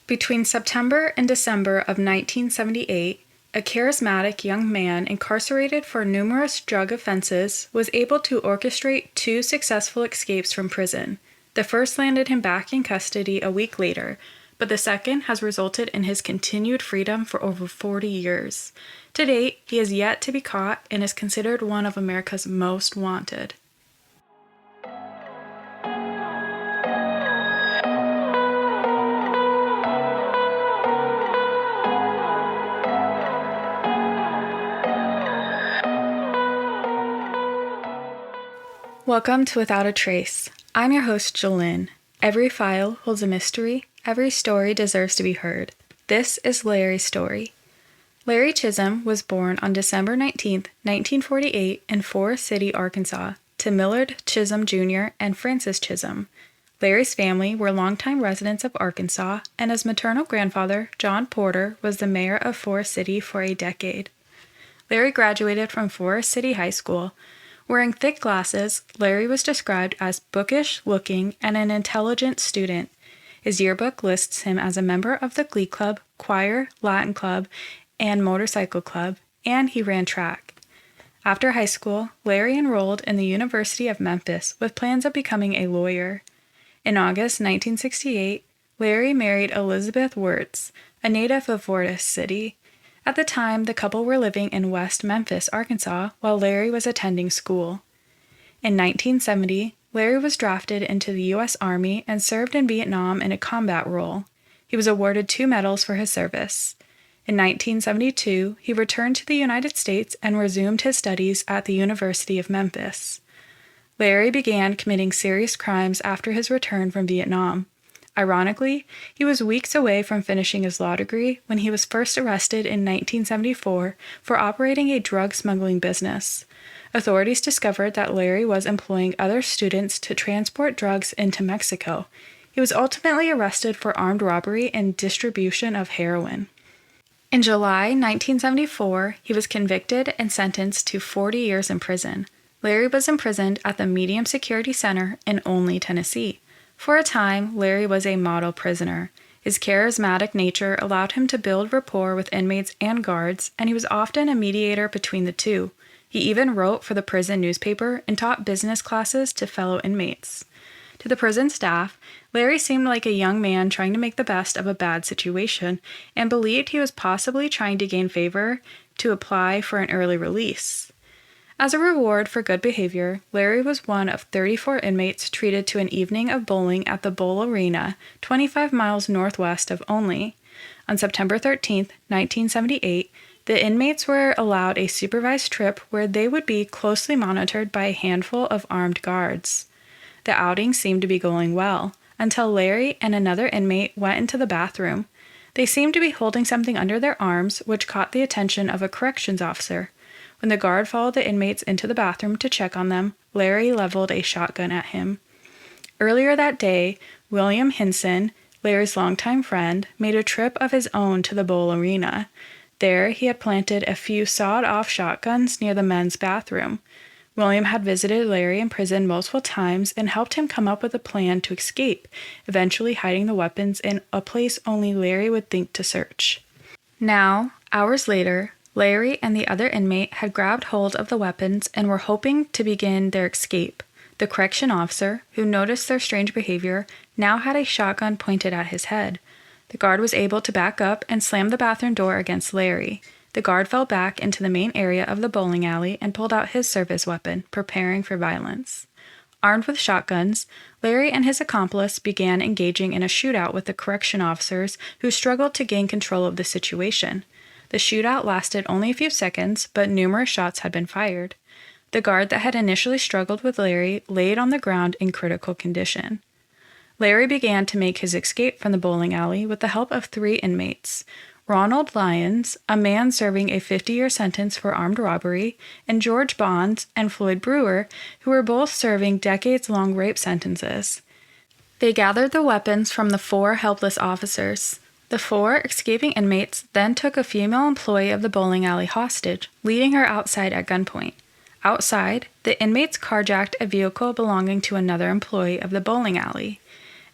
Between September and December of 1978, a charismatic young man incarcerated for numerous drug offenses was able to orchestrate two successful escapes from prison. The first landed him back in custody a week later, but the second has resulted in his continued freedom for over 40 years. To date, he is yet to be caught and is considered one of America's most wanted. Welcome to Without a Trace. I'm your host, Jolynn. Every file holds a mystery. Every story deserves to be heard. This is Larry's story. Larry Chism was born on December 19, 1948 in Forest City, Arkansas, to Millard Chism Jr. and Frances Chism. Larry's family were longtime residents of Arkansas, and his maternal grandfather, John Porter, was the mayor of Forest City for a decade. Larry graduated from Forest City High School. Wearing thick glasses, Larry was described as bookish-looking and an intelligent student. His yearbook lists him as a member of the Glee Club, choir, Latin Club, and motorcycle club, and he ran track. After high school, Larry enrolled in the University of Memphis with plans of becoming a lawyer. In August 1968, Larry married Elizabeth Wirtz, a native of Forest City. At the time, the couple were living in West Memphis, Arkansas, while Larry was attending school. In 1970, Larry was drafted into the U.S. Army and served in Vietnam in a combat role. He was awarded 2 medals for his service. In 1972, he returned to the United States and resumed his studies at the University of Memphis. Larry began committing serious crimes after his return from Vietnam. Ironically, he was weeks away from finishing his law degree when he was first arrested in 1974 for operating a drug smuggling business. Authorities discovered that Larry was employing other students to transport drugs into Mexico. He was ultimately arrested for armed robbery and distribution of heroin. In July 1974, he was convicted and sentenced to 40 years in prison. Larry was imprisoned at the Medium Security Center in Olney, Tennessee. For a time, Larry was a model prisoner. His charismatic nature allowed him to build rapport with inmates and guards, and he was often a mediator between the two. He even wrote for the prison newspaper and taught business classes to fellow inmates. To the prison staff, Larry seemed like a young man trying to make the best of a bad situation and believed he was possibly trying to gain favor to apply for an early release. As a reward for good behavior, Larry was one of 34 inmates treated to an evening of bowling at the Bowl Arena, 25 miles northwest of Olney. On September 13, 1978, the inmates were allowed a supervised trip where they would be closely monitored by a handful of armed guards. The outing seemed to be going well, until Larry and another inmate went into the bathroom. They seemed to be holding something under their arms, which caught the attention of a corrections officer. When the guard followed the inmates into the bathroom to check on them, Larry leveled a shotgun at him. Earlier that day, William Hinson, Larry's longtime friend, made a trip of his own to the Bowl Arena. There, he had planted a few sawed-off shotguns near the men's bathroom. William had visited Larry in prison multiple times and helped him come up with a plan to escape, eventually hiding the weapons in a place only Larry would think to search. Now, hours later, Larry and the other inmate had grabbed hold of the weapons and were hoping to begin their escape. The correction officer, who noticed their strange behavior, now had a shotgun pointed at his head. The guard was able to back up and slam the bathroom door against Larry. The guard fell back into the main area of the bowling alley and pulled out his service weapon, preparing for violence. Armed with shotguns, Larry and his accomplice began engaging in a shootout with the correction officers who struggled to gain control of the situation. The shootout lasted only a few seconds, but numerous shots had been fired. The guard that had initially struggled with Larry laid on the ground in critical condition. Larry began to make his escape from the bowling alley with the help of 3 inmates: Ronald Lyons, a man serving a 50-year sentence for armed robbery, and George Bonds and Floyd Brewer, who were both serving decades-long rape sentences. They gathered the weapons from the 4 helpless officers. The 4 escaping inmates then took a female employee of the bowling alley hostage, leading her outside at gunpoint. Outside, the inmates carjacked a vehicle belonging to another employee of the bowling alley.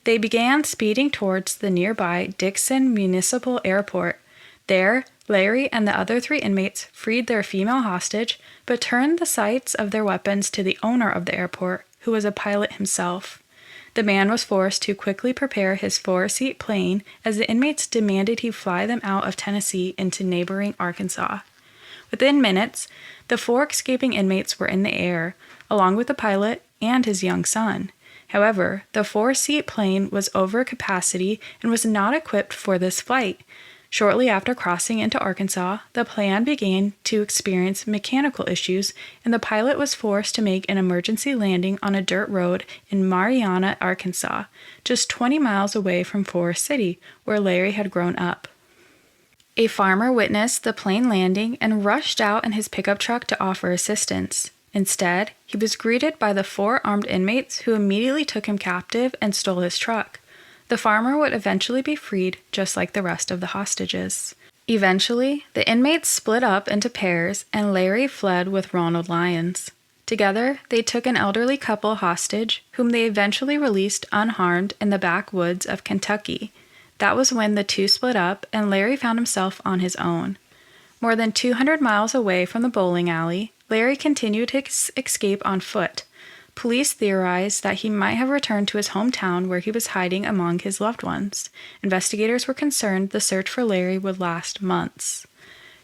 They began speeding towards the nearby Dixon Municipal Airport. There, Larry and the other 3 inmates freed their female hostage, but turned the sights of their weapons to the owner of the airport, who was a pilot himself. The man was forced to quickly prepare his 4-seat plane as the inmates demanded he fly them out of Tennessee into neighboring Arkansas. Within minutes, the 4 escaping inmates were in the air, along with the pilot and his young son. However, the 4-seat plane was over capacity and was not equipped for this flight. Shortly after crossing into Arkansas, the plane began to experience mechanical issues, and the pilot was forced to make an emergency landing on a dirt road in Marianna, Arkansas, just 20 miles away from Forest City, where Larry had grown up. A farmer witnessed the plane landing and rushed out in his pickup truck to offer assistance. Instead, he was greeted by the 4 armed inmates who immediately took him captive and stole his truck. The farmer would eventually be freed, just like the rest of the hostages. Eventually, the inmates split up into pairs, and Larry fled with Ronald Lyons. Together, they took an elderly couple hostage, whom they eventually released unharmed in the backwoods of Kentucky. That was when the 2 split up, and Larry found himself on his own. More than 200 miles away from the bowling alley, Larry continued his escape on foot. Police theorized that he might have returned to his hometown where he was hiding among his loved ones. Investigators were concerned the search for Larry would last months.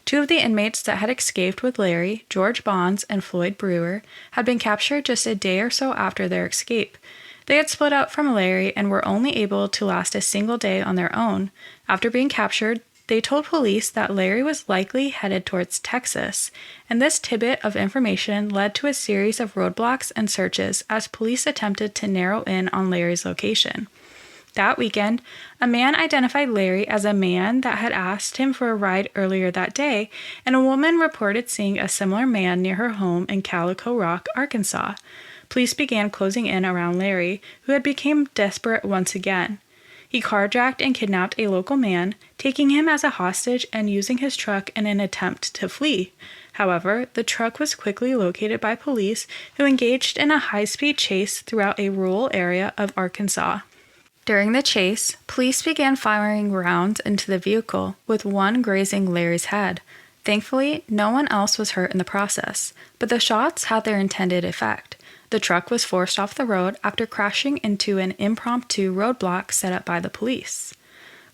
2 of the inmates that had escaped with Larry, George Bonds and Floyd Brewer, had been captured just a day or so after their escape. They had split up from Larry and were only able to last a single day on their own. After being captured, they told police that Larry was likely headed towards Texas, and this tidbit of information led to a series of roadblocks and searches as police attempted to narrow in on Larry's location. That weekend, a man identified Larry as a man that had asked him for a ride earlier that day, and a woman reported seeing a similar man near her home in Calico Rock, Arkansas. Police began closing in around Larry, who had become desperate once again. He carjacked and kidnapped a local man, taking him as a hostage and using his truck in an attempt to flee. However, the truck was quickly located by police, who engaged in a high-speed chase throughout a rural area of Arkansas. During the chase, police began firing rounds into the vehicle, with one grazing Larry's head. Thankfully, no one else was hurt in the process, but the shots had their intended effect. The truck was forced off the road after crashing into an impromptu roadblock set up by the police.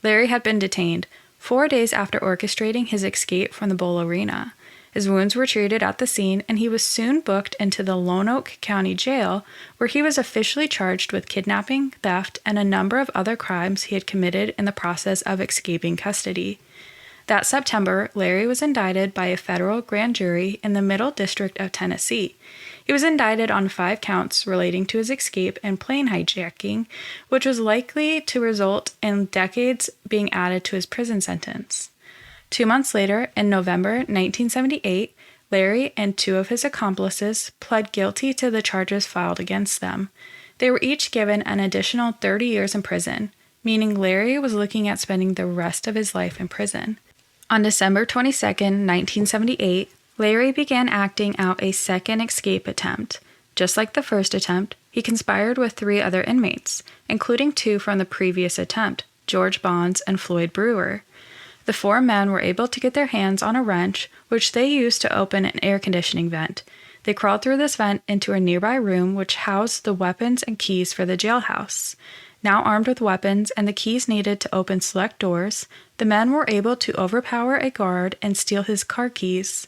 Larry had been detained 4 days after orchestrating his escape from the Bowl Arena. His wounds were treated at the scene, and he was soon booked into the Lonoke County Jail, where he was officially charged with kidnapping, theft, and a number of other crimes he had committed in the process of escaping custody. That September, Larry was indicted by a federal grand jury in the Middle District of Tennessee. He was indicted on 5 counts relating to his escape and plane hijacking, which was likely to result in decades being added to his prison sentence. 2 months later, in November 1978, Larry and 2 of his accomplices pled guilty to the charges filed against them. They were each given an additional 30 years in prison, meaning Larry was looking at spending the rest of his life in prison. On December 22, 1978, Larry began acting out a second escape attempt. Just like the first attempt, he conspired with 3 other inmates, including 2 from the previous attempt, George Bonds and Floyd Brewer. The 4 men were able to get their hands on a wrench, which they used to open an air conditioning vent. They crawled through this vent into a nearby room which housed the weapons and keys for the jailhouse. Now armed with weapons and the keys needed to open select doors, the men were able to overpower a guard and steal his car keys.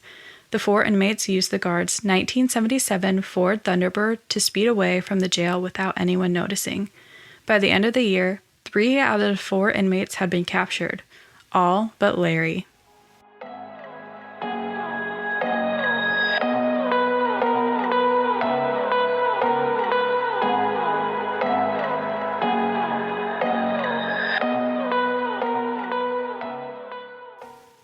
The 4 inmates used the guard's 1977 Ford Thunderbird to speed away from the jail without anyone noticing. By the end of the year, 3 out of the 4 inmates had been captured, all but Larry.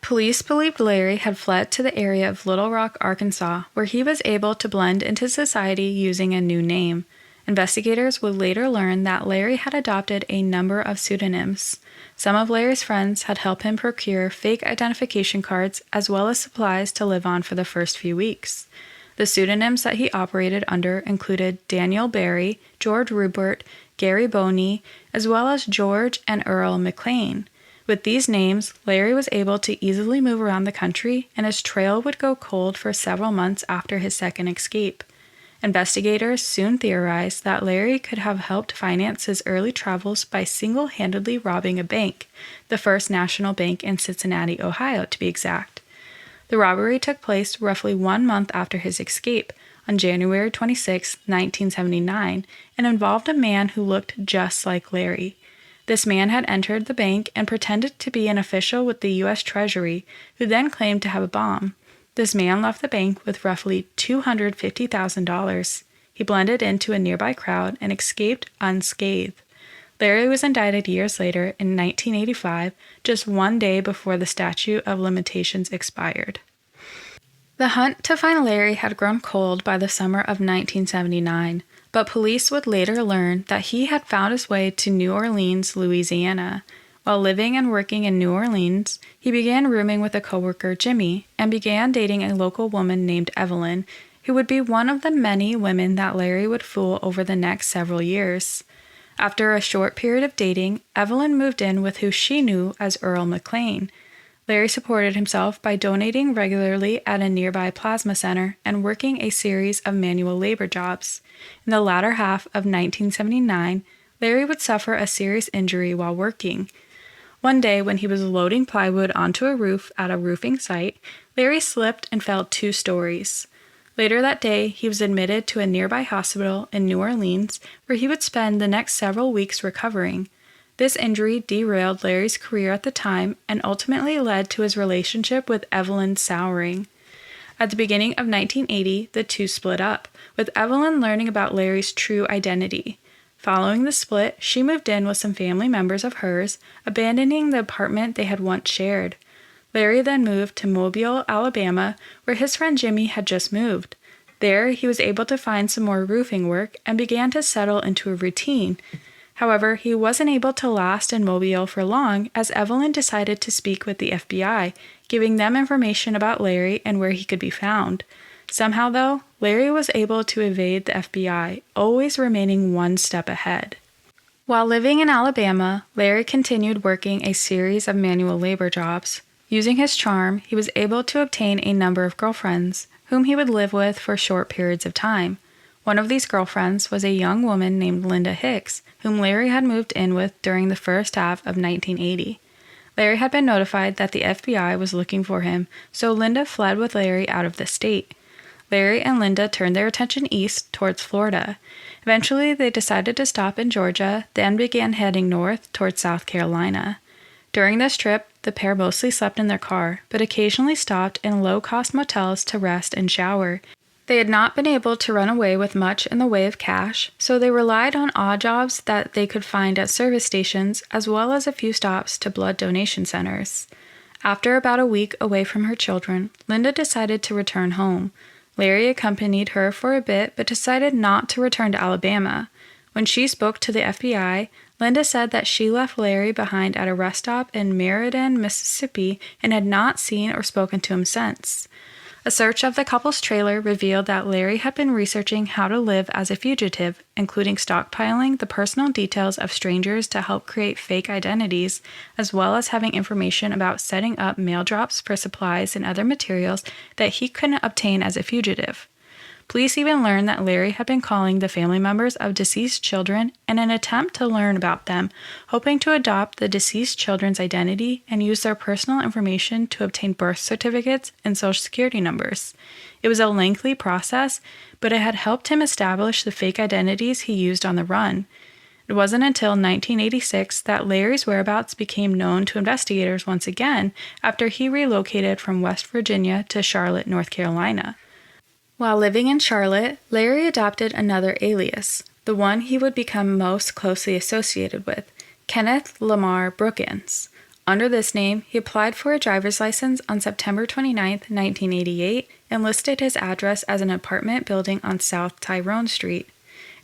Police believed Larry had fled to the area of Little Rock, Arkansas, where he was able to blend into society using a new name. Investigators would later learn that Larry had adopted a number of pseudonyms. Some of Larry's friends had helped him procure fake identification cards as well as supplies to live on for the first few weeks. The pseudonyms that he operated under included Daniel Barry, George Rupert, Gary Boney, as well as George and Earl McLean. With these names, Larry was able to easily move around the country, and his trail would go cold for several months after his second escape. Investigators soon theorized that Larry could have helped finance his early travels by single-handedly robbing a bank, the First National Bank in Cincinnati, Ohio, to be exact. The robbery took place roughly 1 month after his escape, on January 26, 1979, and involved a man who looked just like Larry. This man had entered the bank and pretended to be an official with the U.S. Treasury, who then claimed to have a bomb. This man left the bank with roughly $250,000. He blended into a nearby crowd and escaped unscathed. Larry was indicted years later in 1985, just 1 day before the statute of limitations expired. The hunt to find Larry had grown cold by the summer of 1979, but police would later learn that he had found his way to New Orleans, Louisiana. While living and working in New Orleans, he began rooming with a coworker, Jimmy, and began dating a local woman named Evelyn, who would be one of the many women that Larry would fool over the next several years. After a short period of dating, Evelyn moved in with who she knew as Earl McLean. Larry supported himself by donating regularly at a nearby plasma center and working a series of manual labor jobs. In the latter half of 1979, Larry would suffer a serious injury while working. One day, when he was loading plywood onto a roof at a roofing site, Larry slipped and fell 2 stories. Later that day, he was admitted to a nearby hospital in New Orleans, where he would spend the next several weeks recovering. This injury derailed Larry's career at the time and ultimately led to his relationship with Evelyn souring. At the beginning of 1980, the two split up, with Evelyn learning about Larry's true identity. Following the split, she moved in with some family members of hers, abandoning the apartment they had once shared. Larry then moved to Mobile, Alabama, where his friend Jimmy had just moved. There, he was able to find some more roofing work and began to settle into a routine. However, he wasn't able to last in Mobile for long as Evelyn decided to speak with the FBI, giving them information about Larry and where he could be found. Somehow, though, Larry was able to evade the FBI, always remaining 1 step ahead. While living in Alabama, Larry continued working a series of manual labor jobs. Using his charm, he was able to obtain a number of girlfriends, whom he would live with for short periods of time. One of these girlfriends was a young woman named Linda Hicks, whom Larry had moved in with during the first half of 1980. Larry had been notified that the FBI was looking for him, so Linda fled with Larry out of the state. Larry and Linda turned their attention east towards Florida. Eventually, they decided to stop in Georgia, then began heading north towards South Carolina. During this trip, the pair mostly slept in their car, but occasionally stopped in low-cost motels to rest and shower. They had not been able to run away with much in the way of cash, so they relied on odd jobs that they could find at service stations, as well as a few stops to blood donation centers. After about a week away from her children, Linda decided to return home. Larry accompanied her for a bit, but decided not to return to Alabama. When she spoke to the FBI, Linda said that she left Larry behind at a rest stop in Meriden, Mississippi, and had not seen or spoken to him since. A search of the couple's trailer revealed that Larry had been researching how to live as a fugitive, including stockpiling the personal details of strangers to help create fake identities, as well as having information about setting up mail drops for supplies and other materials that he couldn't obtain as a fugitive. Police even learned that Larry had been calling the family members of deceased children in an attempt to learn about them, hoping to adopt the deceased children's identity and use their personal information to obtain birth certificates and social security numbers. It was a lengthy process, but it had helped him establish the fake identities he used on the run. It wasn't until 1986 that Larry's whereabouts became known to investigators once again after he relocated from West Virginia to Charlotte, North Carolina. While living in Charlotte, Larry adopted another alias, the one he would become most closely associated with, Kenneth Lamar Brookins. Under this name, he applied for a driver's license on September 29, 1988, and listed his address as an apartment building on South Tyrone Street.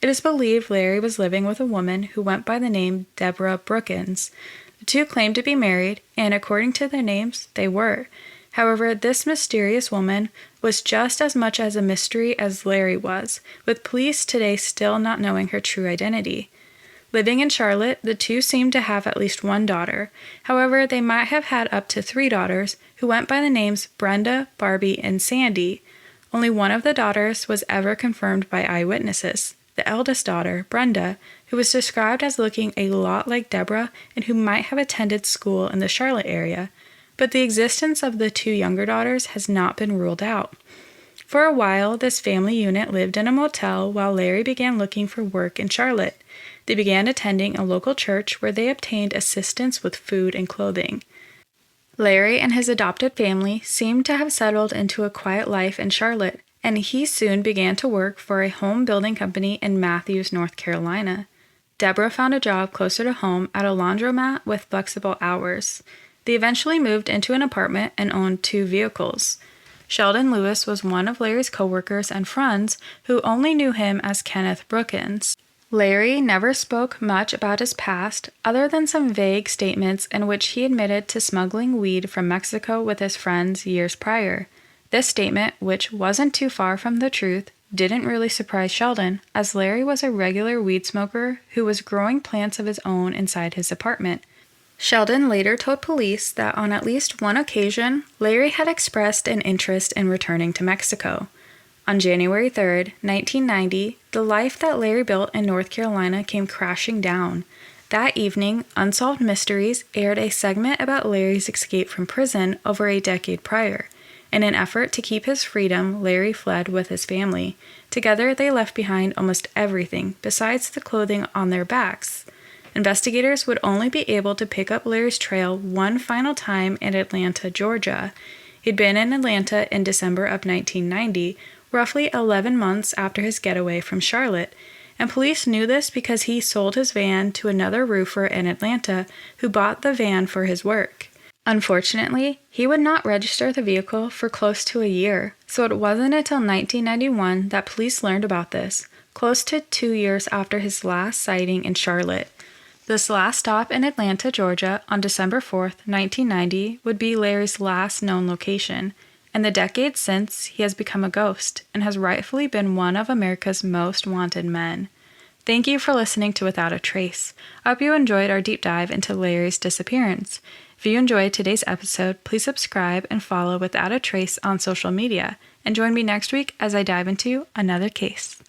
It is believed Larry was living with a woman who went by the name Deborah Brookins. The two claimed to be married, and according to their names, they were. However, this mysterious woman was just as much as a mystery as Larry was, with police today still not knowing her true identity. Living in Charlotte, the two seemed to have at least one daughter. However, they might have had up to 3 daughters who went by the names Brenda, Barbie, and Sandy. Only one of the daughters was ever confirmed by eyewitnesses. The eldest daughter, Brenda, who was described as looking a lot like Deborah and who might have attended school in the Charlotte area. But the existence of the 2 younger daughters has not been ruled out. For a while, this family unit lived in a motel while Larry began looking for work in Charlotte. They began attending a local church where they obtained assistance with food and clothing. Larry and his adopted family seemed to have settled into a quiet life in Charlotte, and he soon began to work for a home building company in Matthews, North Carolina. Deborah found a job closer to home at a laundromat with flexible hours. They eventually moved into an apartment and owned 2 vehicles. Sheldon Lewis was one of Larry's coworkers and friends who only knew him as Kenneth Brookins. Larry never spoke much about his past, other than some vague statements in which he admitted to smuggling weed from Mexico with his friends years prior. This statement, which wasn't too far from the truth, didn't really surprise Sheldon, as Larry was a regular weed smoker who was growing plants of his own inside his apartment. Sheldon later told police that on at least one occasion, Larry had expressed an interest in returning to Mexico. On January 3, 1990, the life that Larry built in North Carolina came crashing down. That evening, Unsolved Mysteries aired a segment about Larry's escape from prison over a decade prior. In an effort to keep his freedom, Larry fled with his family. Together, they left behind almost everything besides the clothing on their backs. Investigators would only be able to pick up Larry's trail one final time in Atlanta, Georgia. He'd been in Atlanta in December of 1990, roughly 11 months after his getaway from Charlotte, and police knew this because he sold his van to another roofer in Atlanta who bought the van for his work. Unfortunately, he would not register the vehicle for close to a year, so it wasn't until 1991 that police learned about this, close to 2 years after his last sighting in Charlotte. This last stop in Atlanta, Georgia, on December 4, 1990, would be Larry's last known location. In the decades since, he has become a ghost and has rightfully been one of America's most wanted men. Thank you for listening to Without a Trace. I hope you enjoyed our deep dive into Larry's disappearance. If you enjoyed today's episode, please subscribe and follow Without a Trace on social media, and join me next week as I dive into another case.